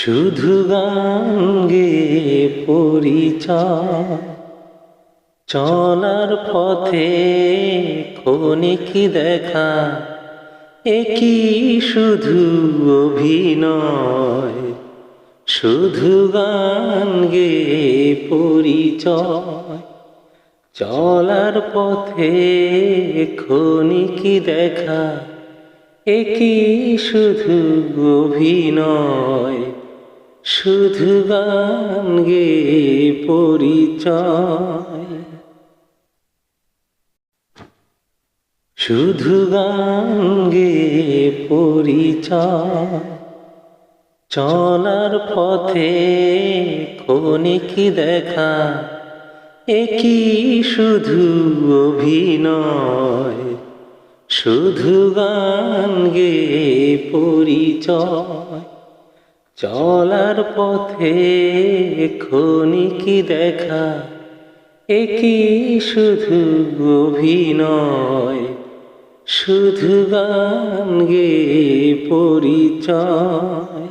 শুধু গান গেয়ে পরিচয়, চলার পথে ক্ষণিক দেখা, একই শুধু অভিনয়। শুধু গান গেয়ে পরিচয়, চলার পথে ক্ষণিক দেখা, একই শুধু অভিনয়। শুধু গান গেয়ে পরিচয়, শুধু গান গেয়ে পরিচয়, চলার পথে ক্ষণিক দেখা, একই শুধু অভিনয়। শুধু গান গেয়ে পরিচয়, চলার পথে ক্ষণিক দেখা, একই শুধু অভিনয়। শুধু গান গেয়ে পরিচয়।